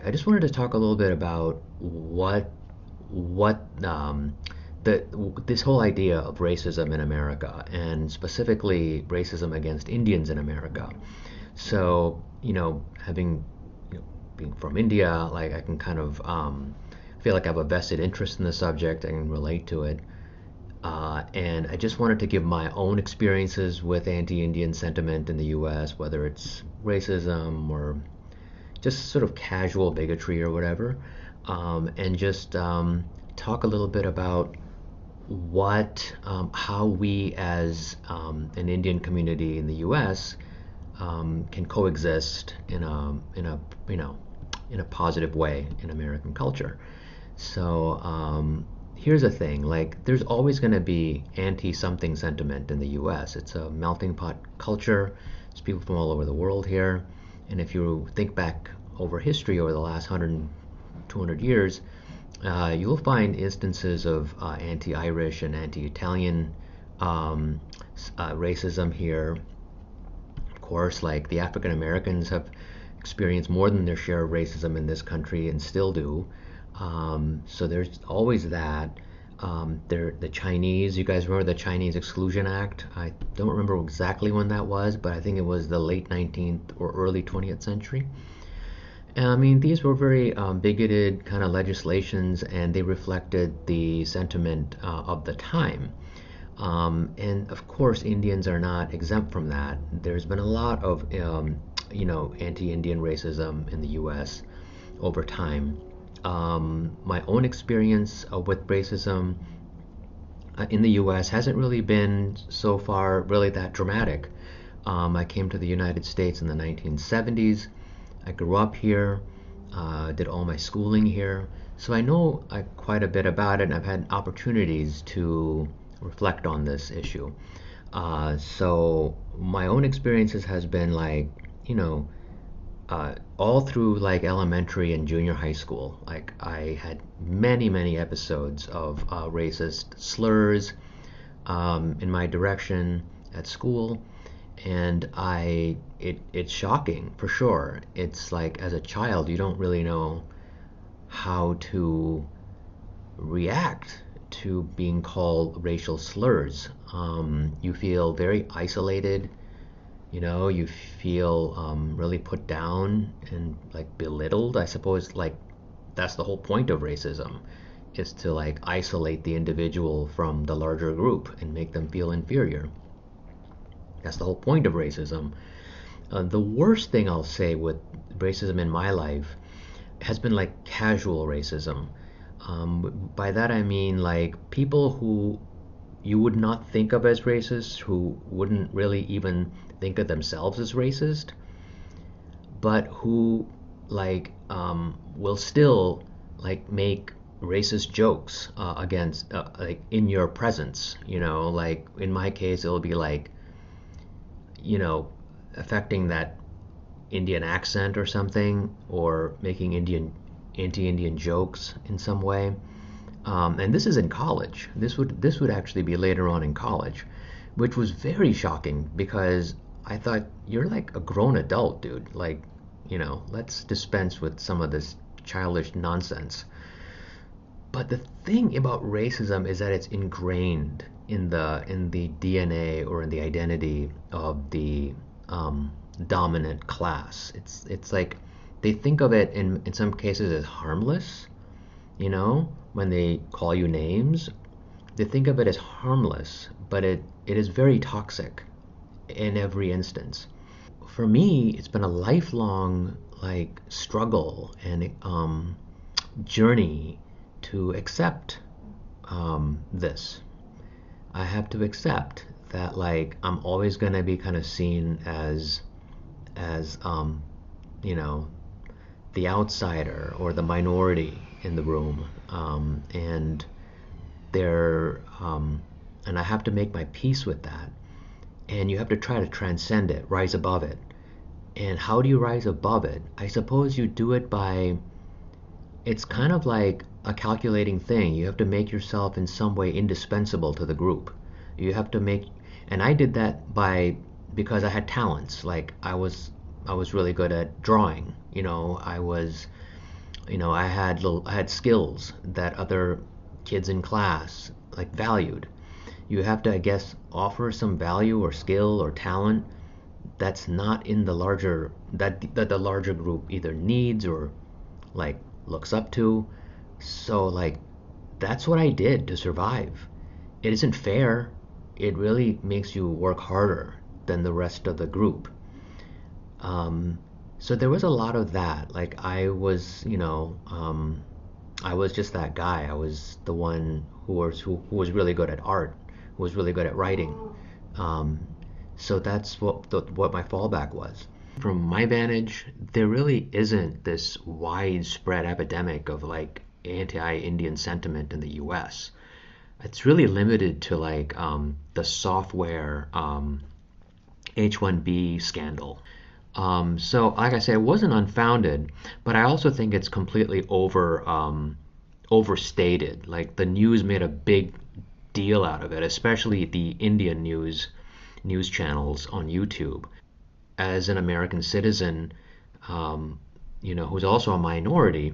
I just wanted to talk a little bit about what the this whole idea of racism in America, and specifically racism against Indians in America. So, having being from India, like I can kind of feel like I have a vested interest in the subject and relate to it. And I just wanted to give my own experiences with anti-Indian sentiment in the U.S., whether it's racism or just sort of casual bigotry or whatever, and just talk a little bit about how we as an Indian community in the U.S. Can coexist in a positive way in American culture. So here's the thing: like, there's always going to be anti-something sentiment in the U.S. It's a melting pot culture. There's people from all over the world here, and if you think back over history over the last 100, 200 years, you'll find instances of anti-Irish and anti-Italian racism here. Of course, like the African Americans have experienced more than their share of racism in this country and still do. So there's always that. The Chinese, you guys remember the Chinese Exclusion Act? I don't remember exactly when that was, but I think it was the late 19th or early 20th century. And I mean, these were very bigoted kind of legislations, and they reflected the sentiment of the time. And of course, Indians are not exempt from that. There's been a lot of, anti-Indian racism in the U.S. over time. My own experience with racism in the U.S. hasn't really been so far really that dramatic. I came to the United States in the 1970s. I grew up here, did all my schooling here, so I know quite a bit about it, and I've had opportunities to reflect on this issue. So my own experiences has been like, all through like elementary and junior high school. Like I had many, many episodes of racist slurs in my direction at school, and it's shocking for sure. It's like as a child, you don't really know how to react to being called racial slurs. You feel very isolated. You feel really put down and like belittled. I suppose like that's the whole point of racism, is to like isolate the individual from the larger group and make them feel inferior. That's the whole point of racism. The worst thing I'll say with racism in my life has been like casual racism. By that I mean like people who you would not think of as racist, who wouldn't really even think of themselves as racist, but who like will still like make racist jokes against like in your presence. Like in my case, it'll be like you know affecting that Indian accent or something, or making anti-Indian jokes in some way. And this is in college. This would actually be later on in college, which was very shocking because I thought you're like a grown adult, dude. Like, let's dispense with some of this childish nonsense. But the thing about racism is that it's ingrained in the DNA or in the identity of the dominant class. It's like they think of it in some cases as harmless, when they call you names. They think of it as harmless, but it is very toxic in every instance. For me, it's been a lifelong like struggle and journey to accept this. I have to accept that like I'm always gonna be kind of seen as you know the outsider or the minority in the room, and there and I have to make my peace with that. And you have to try to transcend it, rise above it. And how do you rise above it? I suppose you do it by, it's kind of like a calculating thing. You have to make yourself in some way indispensable to the group. You have to make, and I did that because I had talents. Like I was really good at drawing. I was I had skills that other kids in class like valued. You have to, I guess, offer some value or skill or talent that's not in the larger that the larger group either needs or like looks up to. So like that's what I did to survive. It isn't fair. It really makes you work harder than the rest of the group. Um, so there was a lot of that. Like I was just that guy. I was the one who was really good at art, who was really good at writing. Um, so that's what my fallback was. From my vantage, there really isn't this widespread epidemic of like anti-Indian sentiment in the U.S. It's really limited to like the software H-1B scandal. So, like I said, it wasn't unfounded, but I also think it's completely overstated. Like the news made a big deal out of it, especially the Indian news channels on YouTube. As an American citizen, who's also a minority,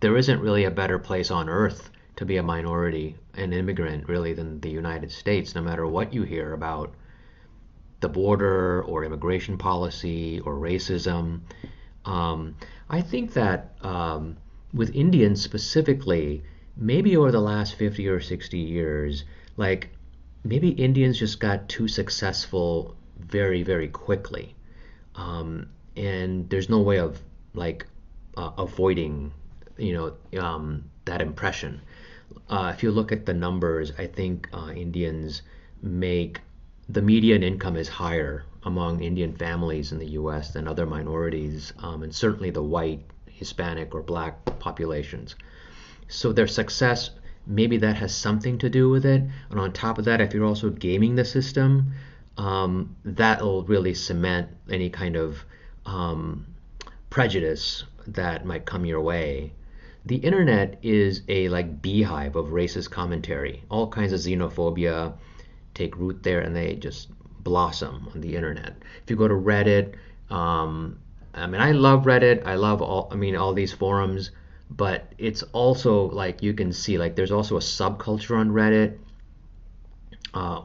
there isn't really a better place on earth to be a minority, an immigrant, really, than the United States, no matter what you hear about the border or immigration policy or racism. Um, I think that with Indians specifically, maybe over the last 50 or 60 years, like maybe Indians just got too successful very, very quickly. And there's no way of like avoiding, that impression. If you look at the numbers, I think Indians make the median income is higher among Indian families in the U.S. than other minorities, and certainly the white, Hispanic, or black populations. So their success, maybe that has something to do with it. And on top of that, if you're also gaming the system, that'll really cement any kind of prejudice that might come your way. The internet is a like beehive of racist commentary. All kinds of xenophobia take root there, and they just blossom on the internet. If you go to Reddit, I love Reddit. I love all these forums, but it's also like you can see like there's also a subculture on Reddit,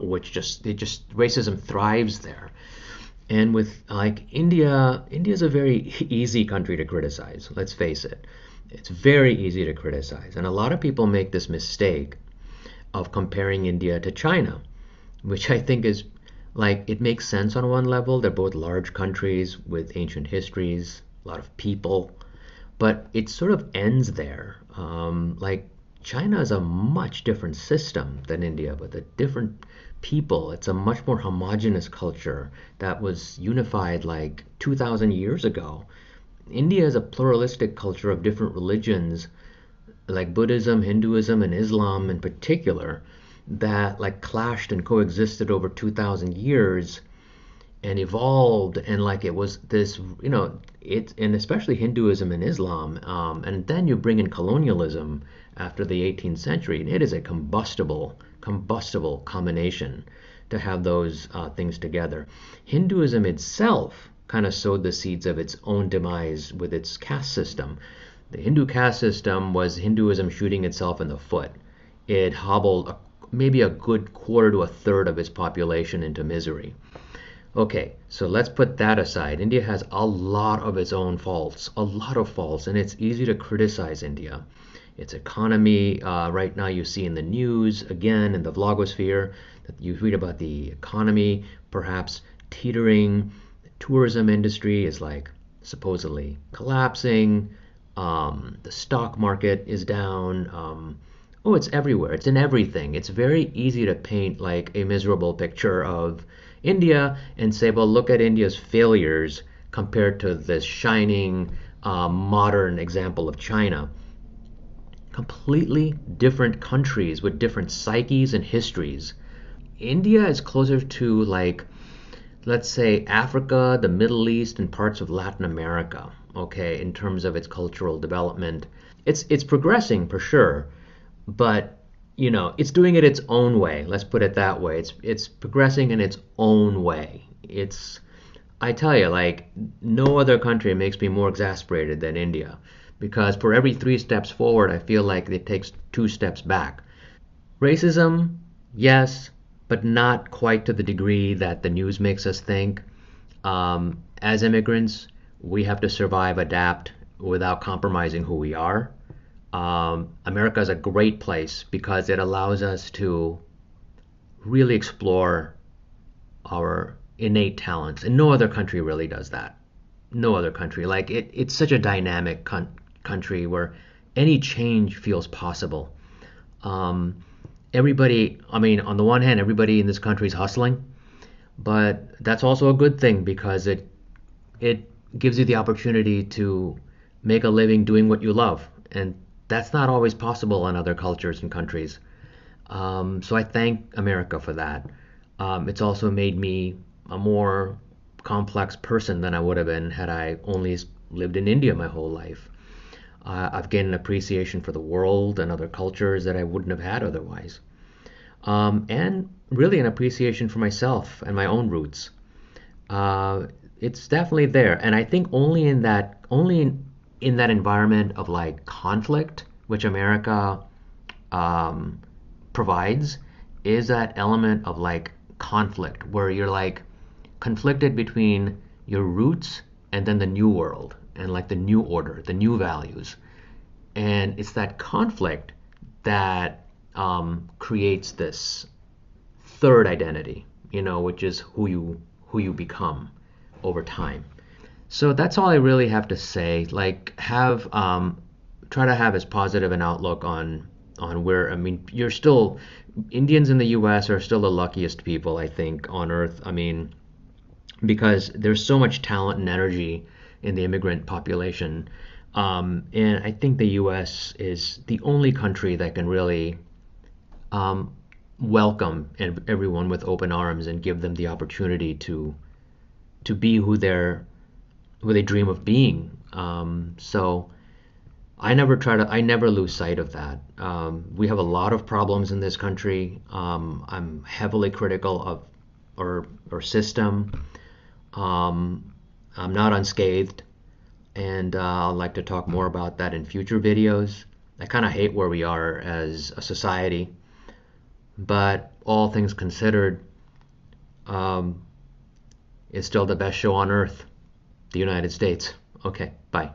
which just racism thrives there. And with like India's a very easy country to criticize. Let's face it. It's very easy to criticize. And a lot of people make this mistake of comparing India to China, which I think is like it makes sense on one level. They're both large countries with ancient histories, a lot of people, but it sort of ends there. Like China is a much different system than India, with a different people. It's a much more homogenous culture that was unified like 2,000 years ago. India is a pluralistic culture of different religions, like Buddhism, Hinduism, and Islam in particular, that like clashed and coexisted over 2,000 years and evolved, and like it was this, it, and especially Hinduism and Islam, and then you bring in colonialism after the 18th century, and it is a combustible combination to have those things together. Hinduism itself kind of sowed the seeds of its own demise with its caste system. The Hindu caste system was Hinduism shooting itself in the foot. It hobbled maybe a good quarter to a third of its population into misery. Okay, so let's put that aside. India has a lot of its own faults, a lot of faults, and it's easy to criticize India. Its economy, right now you see in the news, again, in the vlogosphere, that you read about the economy perhaps teetering. Tourism industry is like supposedly collapsing. The stock market is down. It's everywhere. It's in everything. It's very easy to paint like a miserable picture of India and say, well, look at India's failures compared to this shining modern example of China. Completely different countries with different psyches and histories. India is closer to like, let's say, Africa, the Middle East, and parts of Latin America, okay, in terms of its cultural development. It's progressing for sure, but it's doing it its own way. Let's put it that way. It's progressing in its own way. I tell you, like, no other country makes me more exasperated than India. Because for every 3 steps forward, I feel like it takes 2 steps back. Racism, yes, but not quite to the degree that the news makes us think. As immigrants, we have to survive, adapt without compromising who we are. America is a great place because it allows us to really explore our innate talents, and no other country really does that. No other country. Like it's such a dynamic country where any change feels possible. Um, everybody, I mean, on the one hand, everybody in this country is hustling, but that's also a good thing because it gives you the opportunity to make a living doing what you love, and that's not always possible in other cultures and countries. So I thank America for that. It's also made me a more complex person than I would have been had I only lived in India my whole life. I've gained an appreciation for the world and other cultures that I wouldn't have had otherwise. And really an appreciation for myself and my own roots. It's definitely there, and I think only in that environment of like conflict, which America um, provides, is that element of like conflict where you're like conflicted between your roots and then the new world and like the new order, the new values, and it's that conflict that creates this third identity, which is who you become over time. So that's all I really have to say. Like, have try to have as positive an outlook on where I mean you're still Indians in the U.S. are still the luckiest people I think on earth. I mean, because there's so much talent and energy in the immigrant population. And I think the U.S. is the only country that can really welcome everyone with open arms and give them the opportunity to be who they dream of being. So I never lose sight of that. We have a lot of problems in this country. I'm heavily critical of our system. Um, I'm not unscathed, and I'd like to talk more about that in future videos. I kind of hate where we are as a society, but all things considered, um, it's still the best show on earth, the United States. Okay, bye.